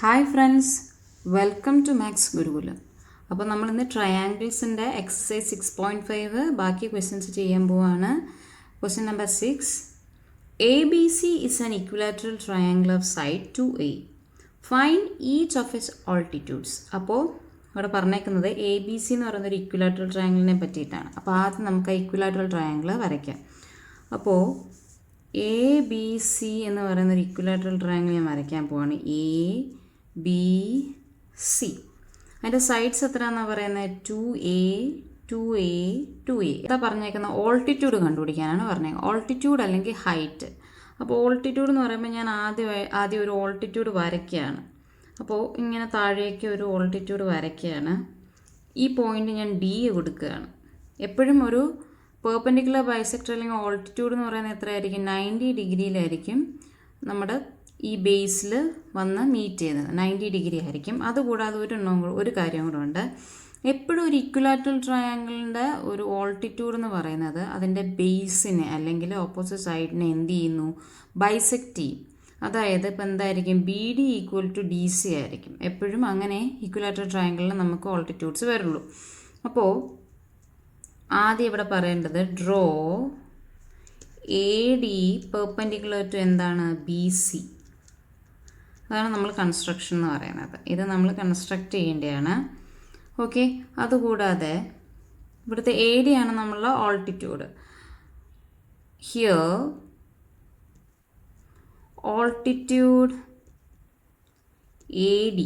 Hi friends, welcome to maths Gurukulam. അപ്പോൾ നമ്മളിന്ന് ട്രയാങ്കിൾസിൻ്റെ എക്സസൈസ് 6.5 ബാക്കി ക്വസ്റ്റ്യൻസ് ചെയ്യാൻ പോവാണ്. Question number 6. A B C is an equilateral triangle of side 2A. Find each of its altitudes. അപ്പോൾ ഇവിടെ പറഞ്ഞേക്കുന്നത് എ ബി സി എന്ന് പറയുന്നൊരു ഇക്വിലാറ്ററൽ ട്രയാങ്കിളിനെ പറ്റിയിട്ടാണ്. അപ്പോൾ ആദ്യം നമുക്ക് ആ ഇക്വിലാറ്ററൽ ട്രയാങ്കിൾ വരയ്ക്കാം. അപ്പോൾ എ ബി സി എന്ന് പറയുന്നൊരു ഇക്വിലാറ്ററൽ ട്രയാങ്കിൾ ഞാൻ വരയ്ക്കാൻ പോവാണ്. A B C. അതിൻ്റെ സൈഡ്സ് എത്രയാണെന്നാണ് പറയുന്നത്? 2A 2A 2A. ഇതാ പറഞ്ഞേക്കുന്നത് ഓൾട്ടിറ്റ്യൂഡ് കണ്ടുപിടിക്കാനാണ് പറഞ്ഞേക്കുന്നത്. ഓൾട്ടിറ്റ്യൂഡ് അല്ലെങ്കിൽ ഹൈറ്റ്. അപ്പോൾ ഓൾട്ടിറ്റ്യൂഡ് എന്ന് പറയുമ്പോൾ ഞാൻ ആദ്യം ഒരു ഓൾട്ടിറ്റ്യൂഡ് വരയ്ക്കുകയാണ്. അപ്പോൾ ഇങ്ങനെ താഴേക്ക് ഒരു ഓൾട്ടിറ്റ്യൂഡ് വരയ്ക്കുകയാണ്. ഈ പോയിന്റ് ഞാൻ D കൊടുക്കുകയാണ്. എപ്പോഴും ഒരു പെർപെൻഡിക്കുലർ ബൈസെക്ടർ അല്ലെങ്കിൽ ഓൾട്ടിറ്റ്യൂഡ് എന്ന് പറയുന്നത് എത്രയായിരിക്കും? 90 ഡിഗ്രിയിലായിരിക്കും നമ്മുടെ ഈ ബേസിൽ വന്ന് മീറ്റ് ചെയ്യുന്നത്. 90 ഡിഗ്രി ആയിരിക്കും. അതുകൂടാതെ ഒരു കാര്യം കൂടെ ഉണ്ട്. എപ്പോഴും ഒരു ഇക്വിലാറ്ററൽ ട്രയാങ്കിളിൻ്റെ ഒരു ഓൾട്ടിറ്റ്യൂഡ് എന്ന് പറയുന്നത് അതിൻ്റെ ബേസിനെ അല്ലെങ്കിൽ ഓപ്പോസിറ്റ് സൈഡിനെ എന്ത് ചെയ്യുന്നു? ബൈസെക്റ്റ് ചെയ്യും. അതായത് ഇപ്പോൾ എന്തായിരിക്കും? BD ഈക്വൽ ടു DC ആയിരിക്കും. എപ്പോഴും അങ്ങനെ ഇക്വിലാറ്ററൽ ട്രയാങ്കിളിൽ നമുക്ക് ഓൾട്ടിറ്റ്യൂഡ്സ് വരുള്ളൂ. അപ്പോൾ ആദ്യം ഇവിടെ പറയേണ്ടത് ഡ്രോ AD പെർപെൻഡിക്കുലർ ടു എന്താണ്? BC. അതാണ് നമ്മൾ കൺസ്ട്രക്ഷൻ എന്ന് പറയുന്നത്. ഇത് നമ്മൾ കൺസ്ട്രക്റ്റ് ചെയ്യേണ്ടതാണ്. ഓക്കെ. അതുകൂടാതെ ഇവിടുത്തെ AD ആണ് നമ്മളുടെ altitude. Here altitude AD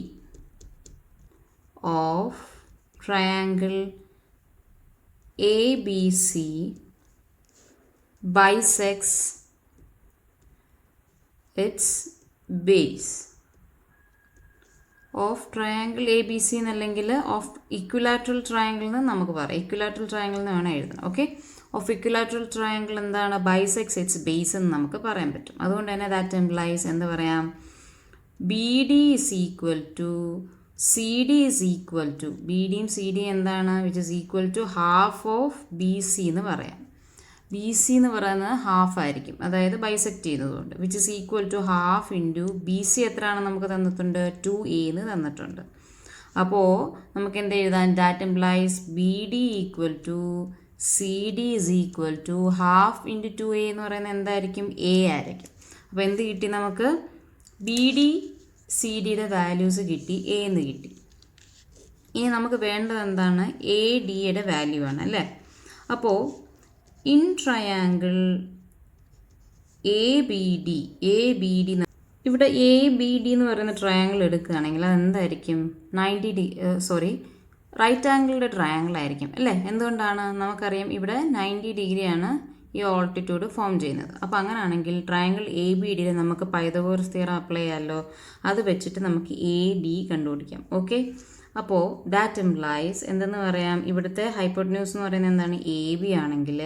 of triangle ABC bisects its base of triangle ABC എന്നല്ലെങ്കിൽ ഓഫ് ഇക്വിലാറ്ററൽ ട്രയാങ്കിൾ എന്ന് നമുക്ക് പറയാം. ഇക്വിലാറ്ററൽ ട്രയാങ്കിൾ എന്ന് വേണം എഴുതണം. ഓക്കെ. ഓഫ് ഇക്വിലാറ്ററൽ ട്രയാങ്കിൾ എന്താണ്? ബൈസെക്ട്സ് ഇറ്റ്സ് ബേസ് എന്ന് നമുക്ക് പറയാൻ പറ്റും. അതുകൊണ്ട് തന്നെ ദാറ്റ് ഇംപ്ലൈസ് എന്ത് പറയാം? BD is equal to CD is equal to BDയും CDയും എന്താണ്? Which is equal to half of BC എന്ന് പറയാം. BC എന്ന് പറയുന്നത് ഹാഫ് ആയിരിക്കും, അതായത് ബൈസെക്റ്റ് ചെയ്തതുകൊണ്ട്. Which is equal to half into BC എത്രയാണ് നമുക്ക് തന്നിട്ടുണ്ട്? 2A എന്ന് തന്നിട്ടുണ്ട്. അപ്പോൾ നമുക്ക് എന്ത് എഴുതാൻ? That implies BD equal to CD is equal to half into 2A എന്ന് പറയുന്നത് എന്തായിരിക്കും? A ആയിരിക്കും. അപ്പോൾ എന്ത് കിട്ടി നമുക്ക്? BD CDയുടെ വാല്യൂസ് കിട്ടി, A എന്ന് കിട്ടി. ഇനി നമുക്ക് വേണ്ടത് എന്താണ്? ADയുടെ വാല്യൂ ആണ് അല്ലേ? അപ്പോൾ ഇൻ ട്രയാങ്കിൾ ABD ഇവിടെ ABD എന്ന് പറയുന്ന ട്രയാങ്കിൾ എടുക്കുകയാണെങ്കിൽ അതെന്തായിരിക്കും? റൈറ്റ് ആംഗിളുടെ ട്രയാങ്കിൾ ആയിരിക്കും അല്ലേ? എന്തുകൊണ്ടാണ്? നമുക്കറിയാം ഇവിടെ 90 ഡിഗ്രിയാണ് ഈ ഓൾട്ടിറ്റ്യൂഡ് ഫോം ചെയ്യുന്നത്. അപ്പോൾ അങ്ങനെയാണെങ്കിൽ ട്രയാങ്കിൾ ABDയിൽ നമുക്ക് പൈതഗോറസ് തിയറം അപ്ലൈ ചെയ്യാമല്ലോ. അത് വെച്ചിട്ട് നമുക്ക് AD കണ്ടുപിടിക്കാം. ഓക്കെ. അപ്പോൾ ദാറ്റ് ഇംപ്ലൈസ് എന്തെന്ന് പറയാം? ഇവിടുത്തെ ഹൈപ്പോട്ടന്യൂസ് എന്ന് പറയുന്നത് എന്താണ്? AB ആണെങ്കിൽ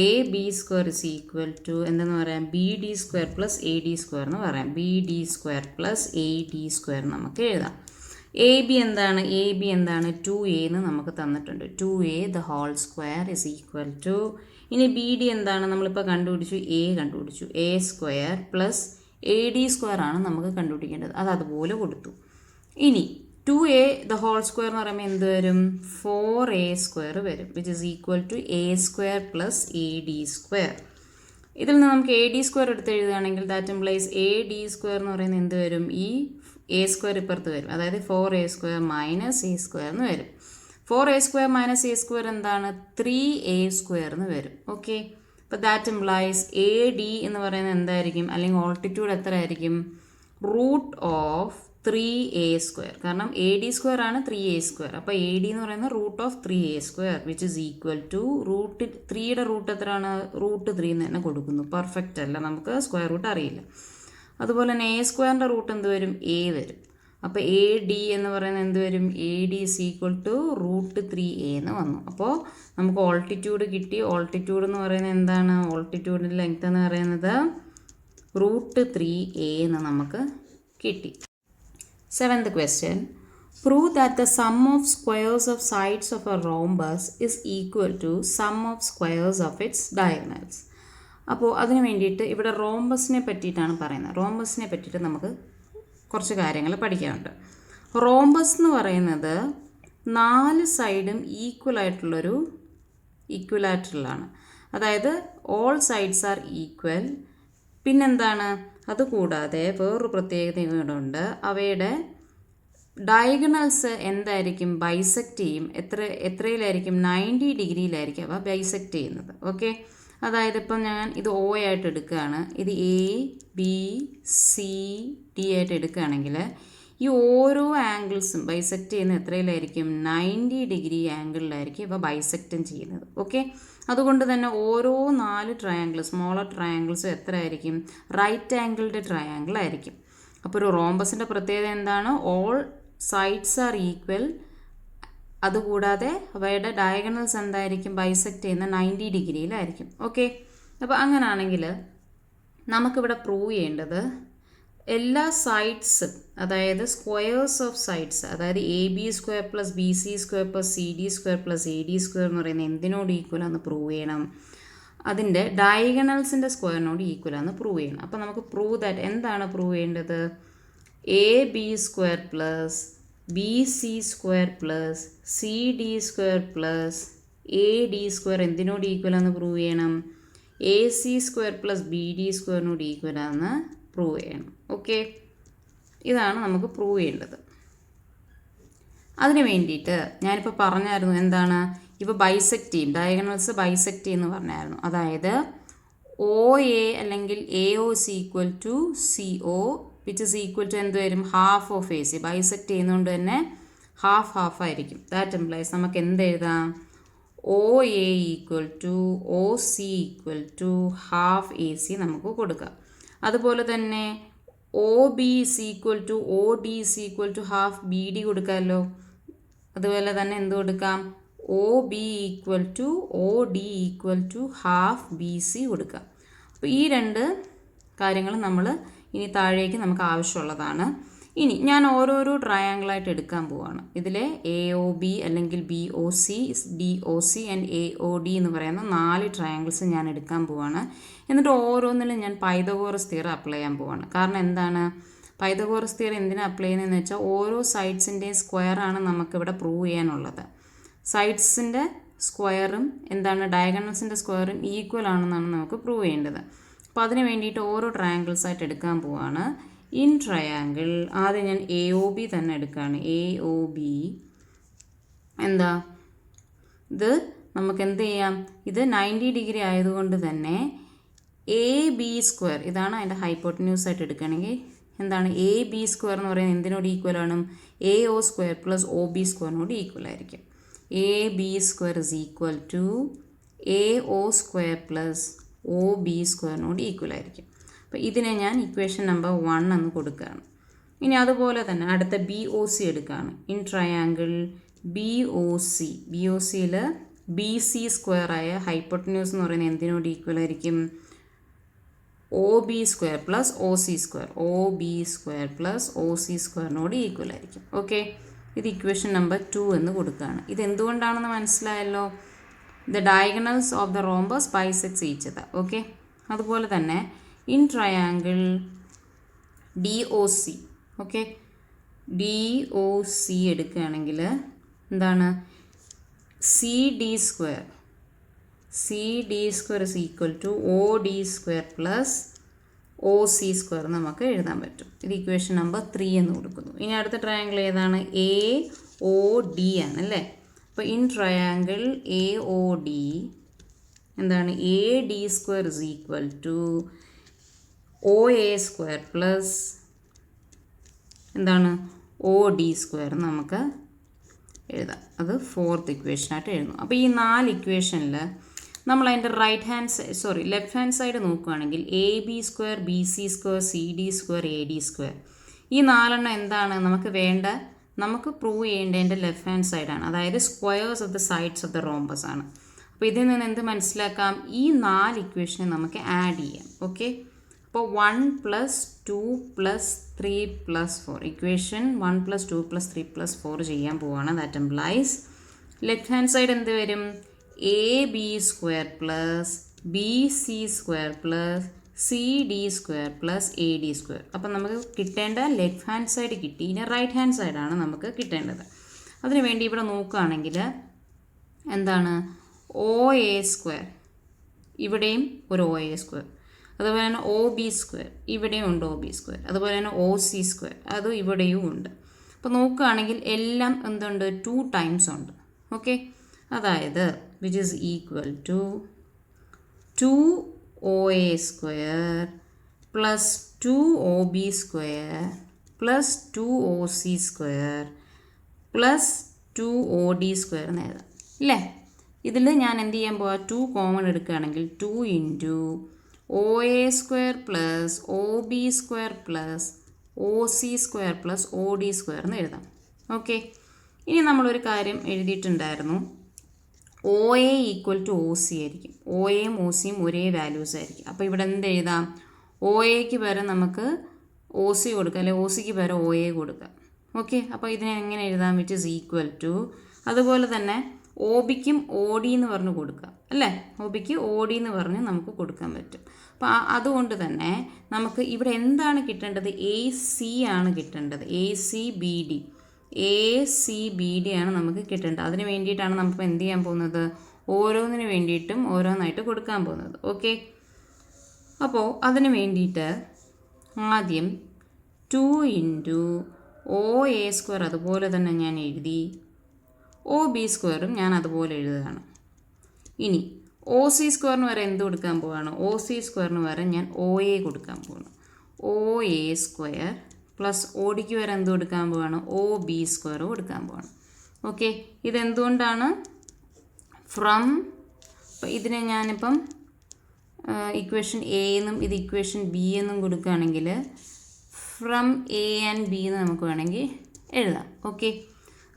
AB square is equal to എന്തെന്ന് പറയാം? BD square plus AD square എന്ന് പറയാം. BD square plus AD square നമുക്ക് എഴുതാം. AB എന്താണ്? 2A എന്ന് നമുക്ക് തന്നിട്ടുണ്ട്. 2A the whole square is equal to, ഇനി BD എന്താണ്? നമ്മളിപ്പോൾ കണ്ടുപിടിച്ചു, A കണ്ടുപിടിച്ചു. A square plus AD square ആണ് നമുക്ക് കണ്ടുപിടിക്കേണ്ടത്. അത് അതുപോലെ കൊടുത്തു. ഇനി 2A ദ ഹോൾ സ്ക്വയർ എന്ന് പറയുമ്പോൾ എന്ത് വരും? 4A സ്ക്വയർ വരും. Which is equal to A square plus AD square. ഇതിൽ നിന്ന് നമുക്ക് AD സ്ക്വയർ എടുത്ത് എഴുതുകയാണെങ്കിൽ ദാറ്റ് ഇംപ്ലൈസ് AD സ്ക്വയർ എന്ന് പറയുന്നത് എന്ത് വരും? ഈ A സ്ക്വയർ ഇപ്പുറത്ത് വരും. അതായത് 4A square minus A square എന്ന് വരും. 4A square minus A square എന്താണ്? 3A സ്ക്വയർ എന്ന് വരും. ഓക്കെ. അപ്പോൾ ദാറ്റ് ഇംപ്ലൈസ് AD എന്ന് പറയുന്നത് എന്തായിരിക്കും? അല്ലെങ്കിൽ ഓൾട്ടിറ്റ്യൂഡ് എത്ര ആയിരിക്കും? Root of 3A square. കാരണം AD സ്ക്വയർ ആണ് 3A സ്ക്വയർ. അപ്പോൾ AD എന്ന് പറയുന്നത് root of 3A square which is equal to root 3യുടെ റൂട്ട് എത്രയാണ്? റൂട്ട് 3 എന്ന് തന്നെ കൊടുക്കുന്നു. പെർഫെക്റ്റ് അല്ല, നമുക്ക് സ്ക്വയർ റൂട്ട് അറിയില്ല. അതുപോലെ തന്നെ A സ്ക്വയറിൻ്റെ റൂട്ട് എന്ത് വരും? A വരും. അപ്പോൾ AD എന്ന് പറയുന്നത് എന്ത് വരും? AD is equal to root 3A എന്ന് വന്നു. അപ്പോൾ നമുക്ക് ഓൾട്ടിറ്റ്യൂഡ് കിട്ടി. ഓൾട്ടിറ്റ്യൂഡ് എന്ന് പറയുന്നത് എന്താണ്? ഓൾട്ടിറ്റ്യൂഡിൻ്റെ ലെങ്ത് എന്ന് പറയുന്നത് റൂട്ട് 3A എന്ന് നമുക്ക് കിട്ടി. 7th question. Prove that the sum of squares of sides of a rhombus is equal to sum of squares of its diagonals. അപ്പോൾ അതിന് വേണ്ടിയിട്ട് ഇവിടെ റോംബസിനെ പറ്റിയിട്ടാണ് പറയുന്നത്. റോംബസിനെ പറ്റിയിട്ട് നമുക്ക് കുറച്ച് കാര്യങ്ങൾ പഠിക്കാനുണ്ട്. റോംബസ് എന്ന് പറയുന്നത് 4 സൈഡും ഈക്വൽ ആയിട്ടുള്ളൊരു ഈക്വലാറ്ററലാണ്. അതായത് ഓൾ സൈഡ്സ് ആർ ഈക്വൽ. പിന്നെന്താണ്, അതുകൂടാതെ വേറൊരു പ്രത്യേകത കൂടെ, അവയുടെ ഡയഗണൽസ് എന്തായിരിക്കും, ബൈസെക്റ്റ് ചെയ്യും. എത്രയിലായിരിക്കും, 90 ഡിഗ്രിയിലായിരിക്കും അവ ബൈസെക്റ്റ് ചെയ്യുന്നത്. ഓക്കെ, അതായത് ഇപ്പം ഞാൻ ഇത് O ആയിട്ട് എടുക്കുകയാണ്, ഇത് ABCD ആയിട്ട് എടുക്കുകയാണെങ്കിൽ ഈ ഓരോ ആംഗിൾസും ബൈസെക്റ്റ് ചെയ്യുന്ന എത്രയിലായിരിക്കും, 90 ഡിഗ്രി ആംഗിളിലായിരിക്കും ഇവ ബൈസെക്റ്റും ചെയ്യുന്നത്. ഓക്കെ, അതുകൊണ്ട് തന്നെ ഓരോ 4 ട്രയാങ്കിൾ സ്മോളർ ട്രയാങ്കിൾസും എത്ര ആയിരിക്കും, റൈറ്റ് ആംഗിൾഡ് ട്രയാങ്കിൾ ആയിരിക്കും. അപ്പോൾ ഒരു റോംബസിൻ്റെ പ്രത്യേകത എന്താണ്, ഓൾ സൈഡ്സ് ആർ ഈക്വൽ. അതുകൂടാതെ അവയുടെ ഡയഗണൽസ് എന്തായിരിക്കും, ബൈസെക്റ്റ് ചെയ്യുന്ന 90 ഡിഗ്രിയിലായിരിക്കും. ഓക്കെ, അപ്പോൾ അങ്ങനെയാണെങ്കിൽ നമുക്കിവിടെ പ്രൂവ് ചെയ്യേണ്ടത് എല്ലാ സൈഡ്സും, അതായത് സ്ക്വയേഴ്സ് ഓഫ് സൈഡ്സ്, അതായത് AB² + BC² + CD² + AD² എന്ന് പറയുന്നത് എന്തിനോട് ഈക്വലാന്ന് പ്രൂവ് ചെയ്യണം, അതിൻ്റെ ഡയഗണൽസിൻ്റെ സ്ക്വയറിനോട് ഈക്വലാന്ന് പ്രൂവ് ചെയ്യണം. അപ്പോൾ നമുക്ക് പ്രൂവ് ദാറ്റ് എന്താണ് പ്രൂവ് ചെയ്യേണ്ടത്, AB² + BC² + CD² + AD² എന്തിനോട് ഈക്വലാന്ന് prove ചെയ്യണം, AC² + BD² ഈക്വലാന്ന് പ്രൂവ് ചെയ്യണം. ഓക്കെ, ഇതാണ് നമുക്ക് പ്രൂവ് ചെയ്യേണ്ടത്. അതിന് വേണ്ടിയിട്ട് ഞാനിപ്പോൾ പറഞ്ഞായിരുന്നു എന്താണ്, ഇപ്പോൾ ബൈസെക്റ്റ് ചെയ്യും, ഡയഗണൽസ് ബൈസെക്റ്റ് ചെയ്യുമെന്ന് പറഞ്ഞായിരുന്നു. അതായത് OA അല്ലെങ്കിൽ AOC = CO which is equal to എന്ത് വരും, ഹാഫ് ഓഫ് AC. ബൈസെക്റ്റ് ചെയ്യുന്നതുകൊണ്ട് തന്നെ ഹാഫ് ആയിരിക്കും. ദാറ്റ് എംപ്ലൈസ് നമുക്ക് എന്ത് എഴുതാം, OA = OC = ഹാഫ് AC നമുക്ക് കൊടുക്കാം. അതുപോലെ തന്നെ OBC = ODC = ഹാഫ് BD കൊടുക്കാമല്ലോ. അതുപോലെ തന്നെ എന്ത് കൊടുക്കാം, OB = OD = ഹാഫ് BC കൊടുക്കാം. അപ്പോൾ ഈ 2 കാര്യങ്ങൾ നമ്മൾ ഇനി താഴേക്ക് നമുക്ക് ആവശ്യമുള്ളതാണ്. ഇനി ഞാൻ ഓരോരോ ട്രയാങ്കിളായിട്ട് എടുക്കാൻ പോവുകയാണ്. ഇതിലെ AOB അല്ലെങ്കിൽ BOC, DOC ആൻഡ് AOD എന്ന് പറയുന്ന 4 ട്രയാങ്കിൾസ് ഞാൻ എടുക്കാൻ പോവുകയാണ്. എന്നിട്ട് ഓരോന്നിലും ഞാൻ പൈതഗോറസ് തിയറം അപ്ലൈ ചെയ്യാൻ പോവുകയാണ്. കാരണം എന്താണ്, പൈതഗോറസ് തിയറം എന്തിനാണ് അപ്ലൈ ചെയ്യുന്നതെന്ന് വെച്ചാൽ ഓരോ സൈഡ്സിൻ്റെയും സ്ക്വയറാണ് നമുക്കിവിടെ പ്രൂവ് ചെയ്യാനുള്ളത്. സൈഡ്സിൻ്റെ സ്ക്വയറും എന്താണ്, ഡയഗണൽസിൻ്റെ സ്ക്വയറും ഈക്വൽ ആണെന്നാണ് നമുക്ക് പ്രൂവ് ചെയ്യേണ്ടത്. അപ്പോൾ അതിന് വേണ്ടിയിട്ട് ഓരോ ട്രയാങ്കിൾസായിട്ട് എടുക്കാൻ പോവുകയാണ്. ഇൻ ട്രയാങ്കിൾ ആദ്യം ഞാൻ AOB തന്നെ എടുക്കുകയാണ്. AOB എന്താ, ഇത് നമുക്ക് എന്ത് ചെയ്യാം, ഇത് 90 ഡിഗ്രി ആയതുകൊണ്ട് തന്നെ AB², ഇതാണ് അതിൻ്റെ ഹൈപ്പോട്ടന്യൂസ് ആയിട്ട് എടുക്കുകയാണെങ്കിൽ എന്താണ്, AB² എന്ന് പറയുന്നത് എന്തിനോട് ഈക്വലാണ്, AO² + OB² ഈക്വൽ ആയിരിക്കും. AB² = AO² + OB² ഈക്വൽ ആയിരിക്കും. അപ്പോൾ ഇതിനെ ഞാൻ ഇക്വേഷൻ നമ്പർ 1 എന്ന് കൊടുക്കുകയാണ്. ഇനി അതുപോലെ തന്നെ അടുത്ത BOC എടുക്കുകയാണ്. ഇൻ ട്രയാങ്കിൾ BOCയിൽ BC² ആയ ഹൈപ്പോട്ടന്യൂസ് എന്ന് പറയുന്നത് എന്തിനോട് ഈക്വൽ ആയിരിക്കും, OB² + OC², OB² + OC² equal ആയിരിക്കും. ഓക്കെ, ഇത് ഇക്വേഷൻ നമ്പർ 2 എന്ന് കൊടുക്കുകയാണ്. ഇത് എന്തുകൊണ്ടാണെന്ന് മനസ്സിലായല്ലോ, the diagonals of the rhombus bisects each other. Okay, അതുപോലെ തന്നെ in triangle DOC, okay, DOC എടുക്കുകയാണെങ്കിൽ എന്താണ്, CD² = OD² + OC² നമുക്ക് എഴുതാൻ പറ്റും. ഇത് ഇക്വേഷൻ നമ്പർ 3 എന്ന് കൊടുക്കുന്നു. ഇനി അടുത്ത ട്രയാങ്കിൾ ഏതാണ്, AOD ആണ് അല്ലേ. അപ്പോൾ ഇൻ ട്രയാങ്കിൾ AOD എന്താണ്, AD² = OA² + എന്താണ്, OD² നമുക്ക് എഴുതാം. അത് 4th ഇക്വേഷനായിട്ട് എഴുതുന്നു. അപ്പോൾ ഈ 4 ഇക്വേഷനിൽ നമ്മൾ അതിൻ്റെ ലെഫ്റ്റ് ഹാൻഡ് സൈഡ് നോക്കുകയാണെങ്കിൽ AB², BC², CD², AD², ഈ 4 എന്താണ് നമുക്ക് പ്രൂവ് ചെയ്യേണ്ടതിൻ്റെ ലെഫ്റ്റ് ഹാൻഡ് സൈഡാണ്. അതായത് squares of the sides of the rhombus ആണ്. അപ്പോൾ ഇതിൽ നിന്ന് എന്ത് മനസ്സിലാക്കാം, ഈ 4 ഇക്വേഷനെ നമുക്ക് ആഡ് ചെയ്യാം. ഓക്കെ, അപ്പോൾ 1 + 2 + 3 + 4 ഇക്വേഷൻ 1 + 2 + 3 + 4 ചെയ്യാൻ പോവുകയാണ്. That implies left hand side എന്ത് വരും, AB² + BC² + C D square plus A D square. അപ്പം നമുക്ക് കിട്ടേണ്ട ലെഫ്റ്റ് ഹാൻഡ് സൈഡ് കിട്ടി. ഇനി റൈറ്റ് ഹാൻഡ് സൈഡാണ് നമുക്ക് കിട്ടേണ്ടത്. അതിനു വേണ്ടി ഇവിടെ നോക്കുകയാണെങ്കിൽ എന്താണ്, ഒ എ സ്ക്വയർ, ഇവിടെയും ഒരു ഒ എ സ്ക്വയർ, അതുപോലെ തന്നെ ഒ ബി സ്ക്വയർ, ഇവിടെയും ഉണ്ട് ഒ ബി സ്ക്വയർ, അതുപോലെ തന്നെ ഒ സി സ്ക്വയർ, അതും ഇവിടെയും ഉണ്ട്. അപ്പോൾ നോക്കുകയാണെങ്കിൽ എല്ലാം എന്തുണ്ട്, 2 ടൈംസ് ഉണ്ട്. ഓക്കെ, അതായത് which is equal to 2OA square plus 2OB square plus 2OC square plus 2OD square എന്ന് എഴുതാം ഇല്ലേ. ഇതിൽ ഞാൻ എന്ത് ചെയ്യാൻ പോവാം, 2 കോമൺ എടുക്കുകയാണെങ്കിൽ 2 into OA square plus OB square plus OC square plus OD square എന്ന് എഴുതാം. ഓക്കെ, ഇനി നമ്മളൊരു കാര്യം എഴുതിയിട്ടുണ്ടായിരുന്നു, O A equal to O C ആയിരിക്കും. ഒ എയും ഒ സിയും ഒരേ വാല്യൂസ് ആയിരിക്കും. അപ്പോൾ ഇവിടെ എന്ത് എഴുതാം, ഒ എക്ക് പകരം നമുക്ക് ഒ സി കൊടുക്കാം, അല്ലെങ്കിൽ ഒ സിക്ക് പകരം ഒ എ കൊടുക്കാം. ഓക്കെ, അപ്പോൾ ഇതിനെ എങ്ങനെ എഴുതാം, വിച്ച് ഇസ് ഈക്വൽ ടു, അതുപോലെ തന്നെ ഒ ബിക്കും ഒ ഡി എന്ന് പറഞ്ഞ് കൊടുക്കാം അല്ലേ, ഒ ബിക്ക് ഒ ഡി എന്ന് പറഞ്ഞ് നമുക്ക് കൊടുക്കാൻ പറ്റും. അപ്പോൾ അതുകൊണ്ട് തന്നെ നമുക്ക് ഇവിടെ എന്താണ് കിട്ടേണ്ടത്, എ സി ആണ് കിട്ടേണ്ടത്. A C B D, A C B D ആണ് നമുക്ക് കിട്ടേണ്ടത്. അതിന് വേണ്ടിയിട്ടാണ് നമുക്ക് എന്ത് ചെയ്യാൻ പോകുന്നത്, ഓരോന്നിന് വേണ്ടിയിട്ടും ഓരോന്നായിട്ട് കൊടുക്കാൻ പോകുന്നത്. ഓക്കെ, അപ്പോൾ അതിന് വേണ്ടിയിട്ട് ആദ്യം 2 ഇൻറ്റു ഒ എ സ്ക്വയർ അതുപോലെ തന്നെ ഞാൻ എഴുതി, ഒ ബി സ്ക്വയറും ഞാൻ അതുപോലെ എഴുതുകയാണ്. ഇനി ഒ സി സ്ക്വയറിന് വരെ എന്ത് കൊടുക്കാൻ പോവുകയാണ്, ഒ സി സ്ക്വയറിന് വരെ ഞാൻ ഒ എ കൊടുക്കാൻ പോവുകയാണ്. O A square plus O ഡിക്ക് വരെ എന്ത് കൊടുക്കാൻ പോവുകയാണ്, ഒ ബി സ്ക്വയർ കൊടുക്കാൻ പോവുകയാണ്. ഓക്കെ, ഇതെന്തുകൊണ്ടാണ്, ഫ്രം, ഇപ്പം ഇതിനെ ഞാനിപ്പം ഇക്വേഷൻ എ എന്നും ഇത് ഇക്വേഷൻ ബി എന്നും കൊടുക്കുകയാണെങ്കിൽ ഫ്രം എ ആൻഡ് ബി എന്ന് നമുക്ക് വേണമെങ്കിൽ എഴുതാം. ഓക്കെ,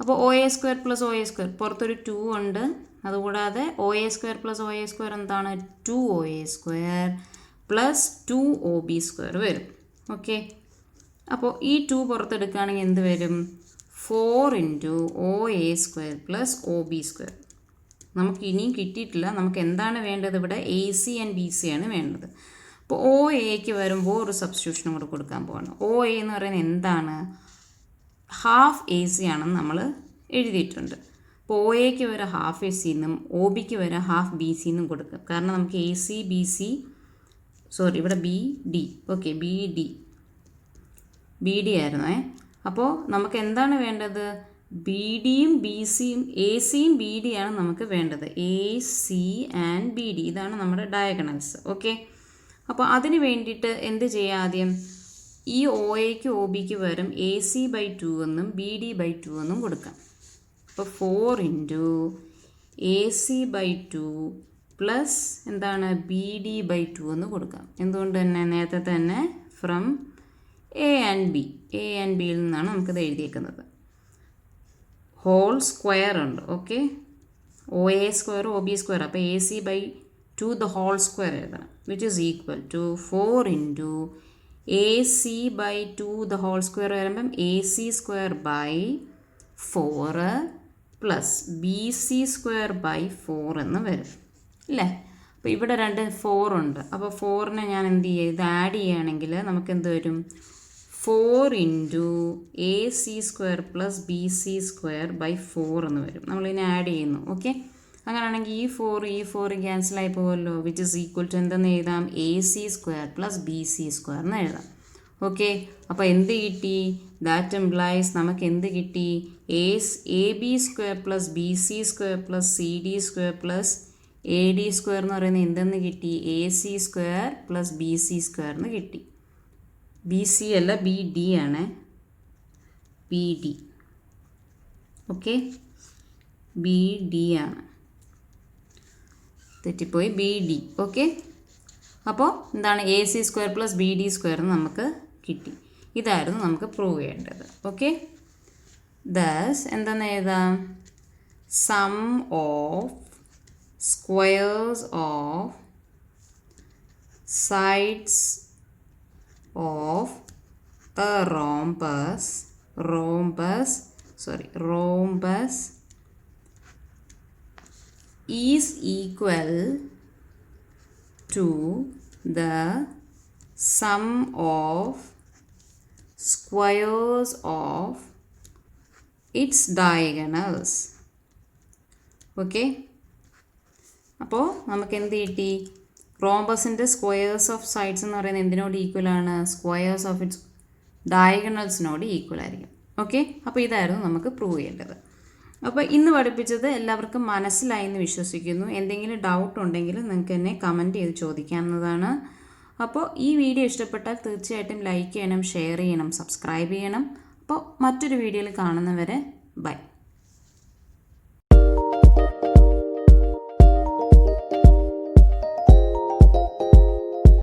അപ്പോൾ O A square plus O A square, പുറത്തൊരു 2 ഉണ്ട്, അതുകൂടാതെ O A square plus O A square എന്താണ്, 2OA square plus 2OB square വരും. ഓക്കെ, അപ്പോൾ ഈ 2 പുറത്തെടുക്കുകയാണെങ്കിൽ എന്ത് വരും, 4 into OA square plus OB square. നമുക്ക് ഇനിയും കിട്ടിയിട്ടില്ല, നമുക്ക് എന്താണ് വേണ്ടത്, ഇവിടെ A C and B C ആണ് വേണ്ടത്. അപ്പോൾ ഒ എക്ക് വരുമ്പോൾ ഒരു സബ്സ്റ്റിറ്റ്യൂഷനും കൂടെ കൊടുക്കാൻ പോവാണ്. ഒ എ എന്ന് പറയുന്നത് എന്താണ്, ഹാഫ് എ സി ആണെന്ന് നമ്മൾ എഴുതിയിട്ടുണ്ട്. അപ്പോൾ ഒ എക്ക് വരെ ഹാഫ് എ സി എന്നും ഒ ബിക്ക് വരെ ഹാഫ് ബി സി എന്നും കൊടുക്കും. കാരണം നമുക്ക് A C B C, sorry ഇവിടെ B D, okay B D ആയിരുന്നേ. അപ്പോൾ നമുക്ക് എന്താണ് വേണ്ടത്, ബി ഡിയും ബി സിയും, എ സിയും ബി ഡി ആണ് നമുക്ക് വേണ്ടത്. A C and B D, ഇതാണ് നമ്മുടെ ഡയഗണൽസ്. ഓക്കെ, അപ്പോൾ അതിന് വേണ്ടിയിട്ട് എന്ത് ചെയ്യുക, ആദ്യം ഈ ഒ എക്ക് ഒ ബിക്ക് പകരം എ സി ബൈ 2 എന്നും ബി ഡി ബൈ 2 എന്നും കൊടുക്കാം. അപ്പോൾ 4 into A C by 2 plus എന്താണ് ബി ഡി ബൈ 2 എന്ന് കൊടുക്കാം. എന്തുകൊണ്ട് തന്നെ നേരത്തെ തന്നെ ഫ്രം എ ആൻഡ് ബിയിൽ നിന്നാണ് നമുക്കിത് എഴുതിയേക്കുന്നത്. ഹോൾ സ്ക്വയർ ഉണ്ട്. Okay, O A square O B square, അപ്പോൾ A C by 2 the whole square എഴുതണം, which is equal to 4 into A C by 2 the whole square വരുമ്പം A C square by 4 plus B C square by 4 എന്ന് വരും അല്ലേ. അപ്പോൾ ഇവിടെ 2 4 ഉണ്ട്. അപ്പോൾ 4നെ ഞാൻ എന്ത് ചെയ്യുക, ഇത് ആഡ് ചെയ്യുകയാണെങ്കിൽ നമുക്ക് എന്ത് വരും, 4 into A C square plus B C square by 4 എന്ന് വരും. നമ്മളിതിനെ ആഡ് ചെയ്യുന്നു. ഓക്കെ, അങ്ങനെയാണെങ്കിൽ ഈ 4 ക്യാൻസലായി പോകുമല്ലോ, വിച്ച് ഇസ് ഈക്വൽ ടു എന്തെന്ന് എഴുതാം, A C square plus B C square എന്ന് എഴുതാം. ഓക്കെ, അപ്പോൾ എന്ത് കിട്ടി, ദാറ്റ് എംപ്ലൈസ് നമുക്ക് എന്ത് കിട്ടി, A B square plus B C square plus C D square plus A D square എന്ന് പറയുന്നത് എന്തെന്ന് കിട്ടി, A C square plus B C square എന്ന് കിട്ടി. ബി സി അല്ല ബി ഡി ആണ്, B D. Okay, B D ആണ്, തെറ്റിപ്പോയി, ബി ഡി. ഓക്കെ, അപ്പോൾ എന്താണ്, A C square plus B D square നമുക്ക് കിട്ടി. ഇതായിരുന്നു നമുക്ക് പ്രൂവ് ചെയ്യേണ്ടത്. ഓക്കെ, ദസ് എന്തെന്ന് എഴുതാം, sum of squares of sides of a rhombus is equal to the sum of squares of its diagonals. Okay, അപ്പോൾ നമുക്ക് എന്ത് കിട്ടി? റോംബസിൻ്റെ സ്ക്വയേഴ്സ് ഓഫ് സൈഡ്സ് എന്ന് പറയുന്നത് എന്തിനോട് ഈക്വലാണ്? സ്ക്വയേഴ്സ് ഓഫ് ഇറ്റ്സ് ഡയഗണൽസിനോട് ഈക്വൽ ആയിരിക്കും. ഓക്കെ, അപ്പോൾ ഇതായിരുന്നു നമുക്ക് പ്രൂവ് ചെയ്യേണ്ടത്. അപ്പോൾ ഇന്ന് പഠിപ്പിച്ചത് എല്ലാവർക്കും മനസ്സിലായി എന്ന് വിശ്വസിക്കുന്നു. എന്തെങ്കിലും ഡൗട്ട് ഉണ്ടെങ്കിൽ നിങ്ങൾക്ക് എന്നെ കമൻറ്റ് ചെയ്ത് ചോദിക്കാവുന്നതാണ്. അപ്പോൾ ഈ വീഡിയോ ഇഷ്ടപ്പെട്ടാൽ തീർച്ചയായിട്ടും ലൈക്ക് ചെയ്യണം, ഷെയർ ചെയ്യണം, സബ്സ്ക്രൈബ് ചെയ്യണം. അപ്പോൾ മറ്റൊരു വീഡിയോയിൽ കാണുന്നവരെ ബൈ.